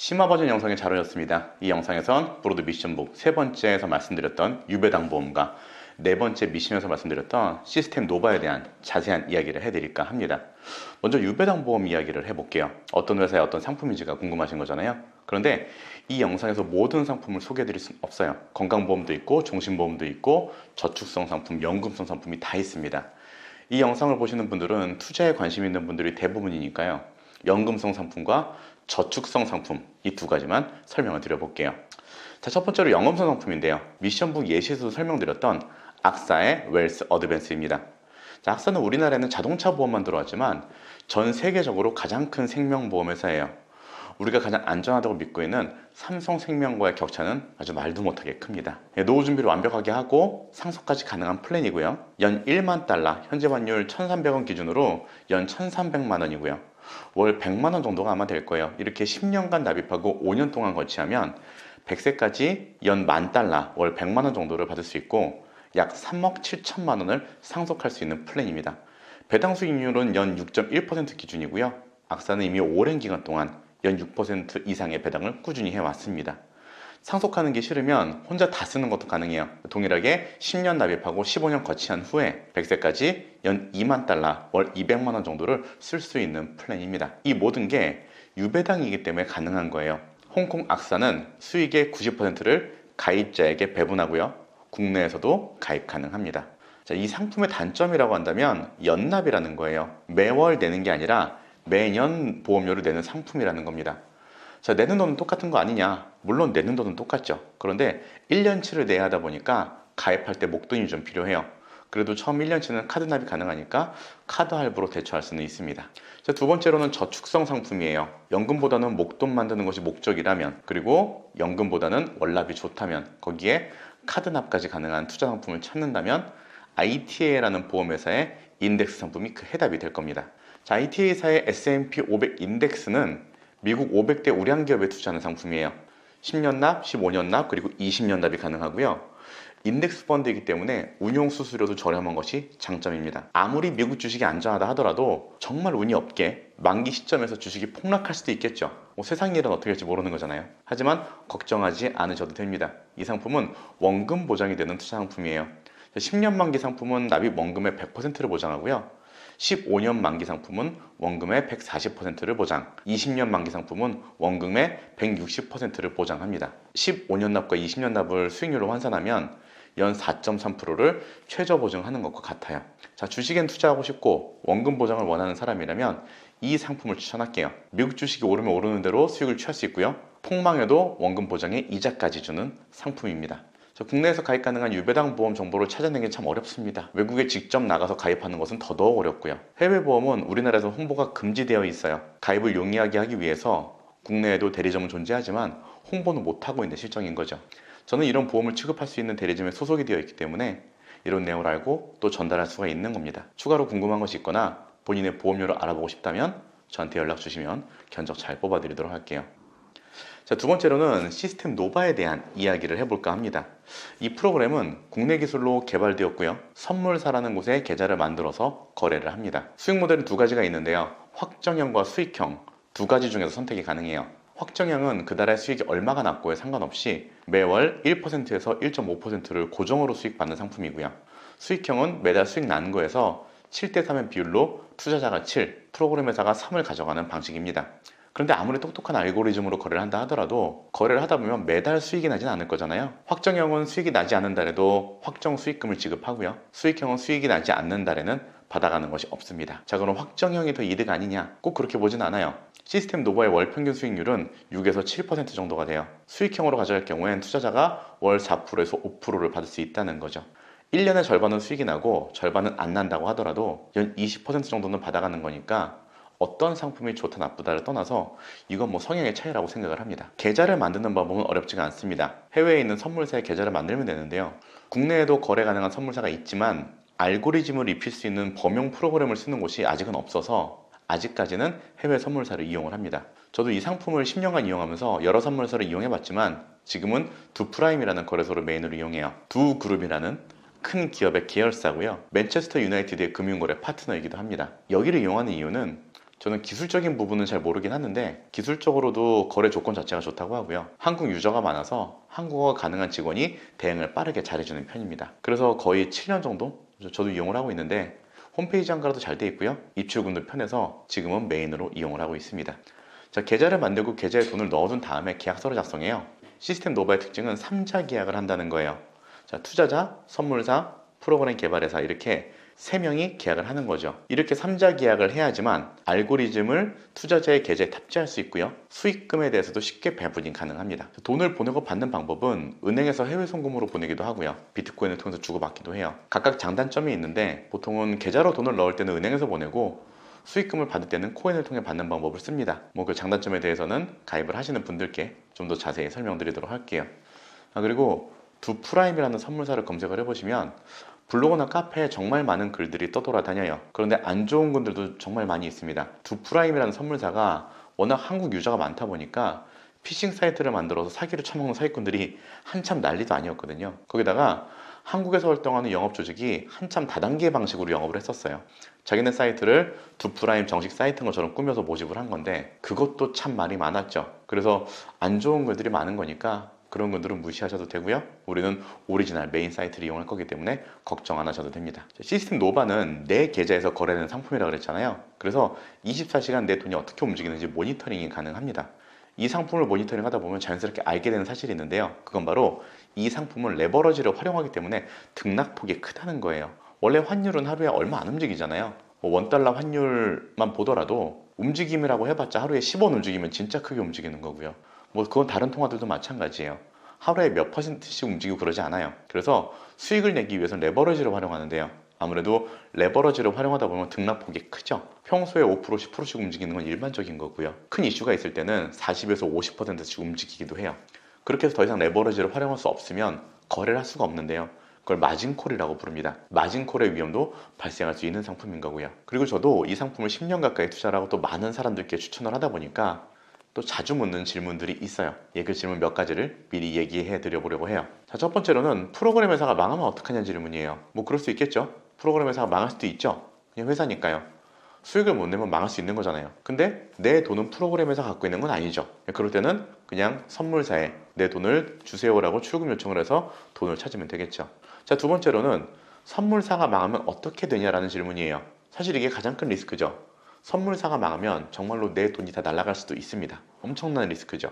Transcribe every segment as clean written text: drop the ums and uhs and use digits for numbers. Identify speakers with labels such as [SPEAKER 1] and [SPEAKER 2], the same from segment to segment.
[SPEAKER 1] 심화 버전 영상이 잘 오셨습니다. 이 영상에선 브로드 미션북 세 번째에서 말씀드렸던 유배당 보험과 네 번째 미션에서 말씀드렸던 시스템 노바에 대한 자세한 이야기를 해드릴까 합니다. 먼저 유배당 보험 이야기를 해볼게요. 어떤 회사의 어떤 상품인지가 궁금하신 거잖아요. 그런데 이 영상에서 모든 상품을 소개해드릴 수는 없어요. 건강보험도 있고 종신보험도 있고 저축성 상품, 연금성 상품이 다 있습니다. 이 영상을 보시는 분들은 투자에 관심 있는 분들이 대부분이니까요. 연금성 상품과 저축성 상품 이 두 가지만 설명을 드려볼게요. 자, 첫 번째로 연금성 상품인데요. 미션북 예시에서 설명드렸던 악사의 웰스 어드밴스입니다. 자, 악사는 우리나라에는 자동차 보험만 들어왔지만 전 세계적으로 가장 큰 생명보험 회사예요. 우리가 가장 안전하다고 믿고 있는 삼성생명과의 격차는 아주 말도 못하게 큽니다. 노후 준비를 완벽하게 하고 상속까지 가능한 플랜이고요. 연 1만 달러, 현재 환율 1,300원 기준으로 연 1,300만 원이고요. 월 100만 원 정도가 아마 될 거예요. 이렇게 10년간 납입하고 5년 동안 거치하면 100세까지 연 10,000달러, 월 100만 원 정도를 받을 수 있고 약 3억 7천만 원을 상속할 수 있는 플랜입니다. 배당 수익률은 연 6.1% 기준이고요. 악사는 이미 오랜 기간 동안 연 6% 이상의 배당을 꾸준히 해왔습니다. 상속하는 게 싫으면 혼자 다 쓰는 것도 가능해요. 동일하게 10년 납입하고 15년 거치한 후에 100세까지 연 2만 달러, 월 200만 원 정도를 쓸 수 있는 플랜입니다. 이 모든 게 유배당이기 때문에 가능한 거예요. 홍콩 악사는 수익의 90%를 가입자에게 배분하고요. 국내에서도 가입 가능합니다. 자, 이 상품의 단점이라고 한다면 연납이라는 거예요. 매월 내는 게 아니라 매년 보험료를 내는 상품이라는 겁니다. 자, 내는 돈은 똑같은 거 아니냐? 물론 내는 돈은 똑같죠. 그런데 1년치를 내야 하다 보니까 가입할 때 목돈이 좀 필요해요. 그래도 처음 1년치는 카드 납입 가능하니까 카드 할부로 대처할 수는 있습니다. 자, 두 번째로는 저축성 상품이에요. 연금보다는 목돈 만드는 것이 목적이라면, 그리고 연금보다는 월납이 좋다면, 거기에 카드 납까지 가능한 투자 상품을 찾는다면 ITA라는 보험회사의 인덱스 상품이 그 해답이 될 겁니다. 자, ITA사의 S&P 500 인덱스는 미국 500대 우량 기업에 투자하는 상품이에요. 10년 납, 15년 납, 그리고 20년 납이 가능하고요. 인덱스 펀드이기 때문에 운용 수수료도 저렴한 것이 장점입니다. 아무리 미국 주식이 안전하다 하더라도 정말 운이 없게 만기 시점에서 주식이 폭락할 수도 있겠죠. 세상 일은 어떻게 될지 모르는 거잖아요. 하지만 걱정하지 않으셔도 됩니다. 이 상품은 원금 보장이 되는 투자 상품이에요. 10년 만기 상품은 납입 원금의 100%를 보장하고요. 15년 만기 상품은 원금의 140%를 보장, 20년 만기 상품은 원금의 160%를 보장합니다. 15년 납과 20년 납을 수익률로 환산하면 연 4.3%를 최저 보증하는 것과 같아요. 자, 주식엔 투자하고 싶고 원금 보장을 원하는 사람이라면 이 상품을 추천할게요. 미국 주식이 오르면 오르는 대로 수익을 취할 수 있고요. 폭망해도 원금 보장에 이자까지 주는 상품입니다. 국내에서 가입 가능한 유배당 보험 정보를 찾아내기 참 어렵습니다. 외국에 직접 나가서 가입하는 것은 더더욱 어렵고요. 해외 보험은 우리나라에서 홍보가 금지되어 있어요. 가입을 용이하게 하기 위해서 국내에도 대리점은 존재하지만 홍보는 못하고 있는 실정인 거죠. 저는 이런 보험을 취급할 수 있는 대리점에 소속이 되어 있기 때문에 이런 내용을 알고 또 전달할 수가 있는 겁니다. 추가로 궁금한 것이 있거나 본인의 보험료를 알아보고 싶다면 저한테 연락 주시면 견적 잘 뽑아드리도록 할게요. 자, 두 번째로는 시스템 노바에 대한 이야기를 해볼까 합니다. 이 프로그램은 국내 기술로 개발되었고요. 선물사라는 곳에 계좌를 만들어서 거래를 합니다. 수익 모델은 두 가지가 있는데요. 확정형과 수익형 두 가지 중에서 선택이 가능해요. 확정형은 그 달에 수익이 얼마가 났고에 상관없이 매월 1%에서 1.5%를 고정으로 수익받는 상품이고요. 수익형은 매달 수익 난 거에서 7대3의 비율로 투자자가 7, 프로그램 회사가 3을 가져가는 방식입니다. 그런데 아무리 똑똑한 알고리즘으로 거래를 한다 하더라도 거래를 하다 보면 매달 수익이 나진 않을 거잖아요. 확정형은 수익이 나지 않는 달에도 확정 수익금을 지급하고요. 수익형은 수익이 나지 않는 달에는 받아가는 것이 없습니다. 자, 그럼 확정형이 더 이득 아니냐? 꼭 그렇게 보진 않아요. 시스템 노바의 월 평균 수익률은 6에서 7% 정도가 돼요. 수익형으로 가져갈 경우엔 투자자가 월 4%에서 5%를 받을 수 있다는 거죠. 1년의 절반은 수익이 나고 절반은 안 난다고 하더라도 연 20% 정도는 받아가는 거니까 어떤 상품이 좋다 나쁘다를 떠나서 이건 성향의 차이라고 생각을 합니다. 계좌를 만드는 방법은 어렵지가 않습니다. 해외에 있는 선물사의 계좌를 만들면 되는데요. 국내에도 거래 가능한 선물사가 있지만 알고리즘을 입힐 수 있는 범용 프로그램을 쓰는 곳이 아직은 없어서 아직까지는 해외 선물사를 이용을 합니다. 저도 이 상품을 10년간 이용하면서 여러 선물사를 이용해봤지만 지금은 두프라임이라는 거래소를 메인으로 이용해요. 두그룹이라는 큰 기업의 계열사고요. 맨체스터 유나이티드의 금융거래 파트너이기도 합니다. 여기를 이용하는 이유는 저는 기술적인 부분은 잘 모르긴 하는데 기술적으로도 거래 조건 자체가 좋다고 하고요. 한국 유저가 많아서 한국어가 가능한 직원이 대응을 빠르게 잘해주는 편입니다. 그래서 거의 7년 정도 저도 이용을 하고 있는데 홈페이지 한가라도 잘 돼 있고요. 입출금도 편해서 지금은 메인으로 이용을 하고 있습니다. 자, 계좌를 만들고 계좌에 돈을 넣어둔 다음에 계약서를 작성해요. 시스템 노바의 특징은 3자 계약을 한다는 거예요. 자, 투자자, 선물사, 프로그램 개발회사 이렇게 3명이 계약을 하는 거죠. 이렇게 3자 계약을 해야지만 알고리즘을 투자자의 계좌에 탑재할 수 있고요. 수익금에 대해서도 쉽게 배분이 가능합니다. 돈을 보내고 받는 방법은 은행에서 해외 송금으로 보내기도 하고요. 비트코인을 통해서 주고받기도 해요. 각각 장단점이 있는데 보통은 계좌로 돈을 넣을 때는 은행에서 보내고 수익금을 받을 때는 코인을 통해 받는 방법을 씁니다. 그 장단점에 대해서는 가입을 하시는 분들께 좀 더 자세히 설명드리도록 할게요. 그리고 두 프라임이라는 선물사를 검색을 해보시면 블로그나 카페에 정말 많은 글들이 떠돌아다녀요. 그런데 안 좋은 글들도 정말 많이 있습니다. 두 프라임이라는 선물사가 워낙 한국 유저가 많다 보니까 피싱 사이트를 만들어서 사기를 쳐먹는 사기꾼들이 한참 난리도 아니었거든요. 거기다가 한국에서 활동하는 영업 조직이 한참 다단계 방식으로 영업을 했었어요. 자기네 사이트를 두 프라임 정식 사이트인 것처럼 꾸며서 모집을 한 건데 그것도 참 말이 많았죠. 그래서 안 좋은 글들이 많은 거니까 그런 분들은 무시하셔도 되고요. 우리는 오리지널 메인 사이트를 이용할 거기 때문에 걱정 안 하셔도 됩니다. 시스템 노바는 내 계좌에서 거래되는 상품이라고 그랬잖아요. 그래서 24시간 내 돈이 어떻게 움직이는지 모니터링이 가능합니다. 이 상품을 모니터링 하다 보면 자연스럽게 알게 되는 사실이 있는데요. 그건 바로 이 상품은 레버러지를 활용하기 때문에 등락폭이 크다는 거예요. 원래 환율은 하루에 얼마 안 움직이잖아요. 원달러 환율만 보더라도 움직임이라고 해봤자 하루에 10원 움직이면 진짜 크게 움직이는 거고요. 그건 다른 통화들도 마찬가지예요. 하루에 몇 퍼센트씩 움직이고 그러지 않아요. 그래서 수익을 내기 위해서는 레버러지를 활용하는데요. 아무래도 레버러지를 활용하다 보면 등락폭이 크죠. 평소에 5%, 10%씩 움직이는 건 일반적인 거고요. 큰 이슈가 있을 때는 40에서 50%씩 움직이기도 해요. 그렇게 해서 더 이상 레버러지를 활용할 수 없으면 거래를 할 수가 없는데요. 그걸 마진콜이라고 부릅니다. 마진콜의 위험도 발생할 수 있는 상품인 거고요. 그리고 저도 이 상품을 10년 가까이 투자를 하고 또 많은 사람들께 추천을 하다 보니까 또 자주 묻는 질문들이 있어요. 그 질문 몇 가지를 미리 얘기해 드려 보려고 해요. 자, 첫 번째로는 프로그램 회사가 망하면 어떡하냐는 질문이에요. 그럴 수 있겠죠. 프로그램 회사가 망할 수도 있죠. 그냥 회사니까요. 수익을 못 내면 망할 수 있는 거잖아요. 근데 내 돈은 프로그램 회사가 갖고 있는 건 아니죠. 그럴 때는 그냥 선물사에 내 돈을 주세요라고 출금 요청을 해서 돈을 찾으면 되겠죠. 자, 두 번째로는 선물사가 망하면 어떻게 되냐라는 질문이에요. 사실 이게 가장 큰 리스크죠. 선물사가 망하면 정말로 내 돈이 다 날아갈 수도 있습니다. 엄청난 리스크죠.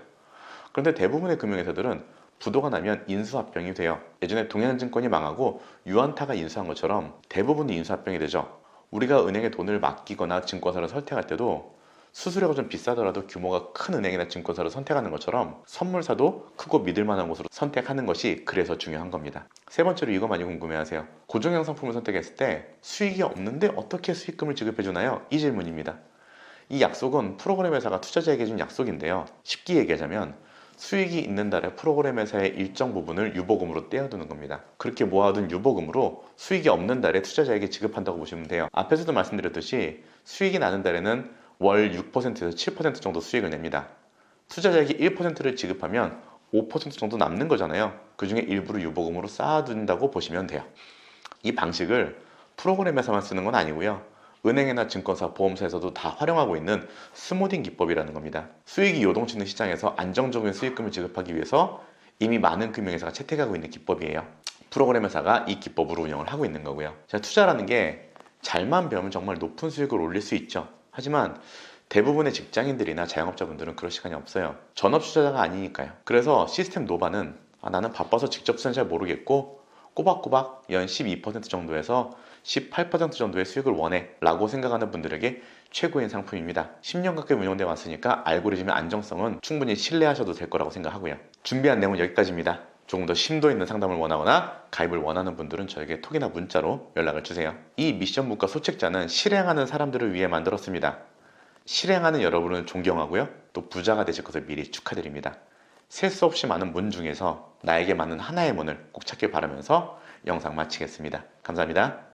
[SPEAKER 1] 그런데 대부분의 금융회사들은 부도가 나면 인수합병이 돼요. 예전에 동양증권이 망하고 유안타가 인수한 것처럼 대부분이 인수합병이 되죠. 우리가 은행에 돈을 맡기거나 증권사를 선택할 때도 수수료가 좀 비싸더라도 규모가 큰 은행이나 증권사를 선택하는 것처럼 선물사도 크고 믿을 만한 곳으로 선택하는 것이 그래서 중요한 겁니다. 세 번째로 이거 많이 궁금해하세요. 고정형 상품을 선택했을 때 수익이 없는데 어떻게 수익금을 지급해 주나요? 이 질문입니다. 이 약속은 프로그램 회사가 투자자에게 준 약속인데요. 쉽게 얘기하자면 수익이 있는 달에 프로그램 회사의 일정 부분을 유보금으로 떼어두는 겁니다. 그렇게 모아둔 유보금으로 수익이 없는 달에 투자자에게 지급한다고 보시면 돼요. 앞에서도 말씀드렸듯이 수익이 나는 달에는 월 6%에서 7% 정도 수익을 냅니다. 투자자에게 1%를 지급하면 5% 정도 남는 거잖아요. 그 중에 일부를 유보금으로 쌓아둔다고 보시면 돼요. 이 방식을 프로그램에서만 쓰는 건 아니고요. 은행이나 증권사, 보험사에서도 다 활용하고 있는 스무딩 기법이라는 겁니다. 수익이 요동치는 시장에서 안정적인 수익금을 지급하기 위해서 이미 많은 금융회사가 채택하고 있는 기법이에요. 프로그램 회사가 이 기법으로 운영을 하고 있는 거고요. 자, 투자라는 게 잘만 배우면 정말 높은 수익을 올릴 수 있죠. 하지만 대부분의 직장인들이나 자영업자분들은 그럴 시간이 없어요. 전업 투자자가 아니니까요. 그래서 시스템 노바는 나는 바빠서 직접 쓰는 잘 모르겠고 꼬박꼬박 연 12% 정도에서 18% 정도의 수익을 원해 라고 생각하는 분들에게 최고인 상품입니다. 10년 가까이 운영돼 왔으니까 알고리즘의 안정성은 충분히 신뢰하셔도 될 거라고 생각하고요. 준비한 내용은 여기까지입니다. 조금 더 심도 있는 상담을 원하거나 가입을 원하는 분들은 저에게 톡이나 문자로 연락을 주세요. 이 미션 문과 소책자는 실행하는 사람들을 위해 만들었습니다. 실행하는 여러분을 존경하고요. 또 부자가 되실 것을 미리 축하드립니다. 셀 수 없이 많은 문 중에서 나에게 맞는 하나의 문을 꼭 찾길 바라면서 영상 마치겠습니다. 감사합니다.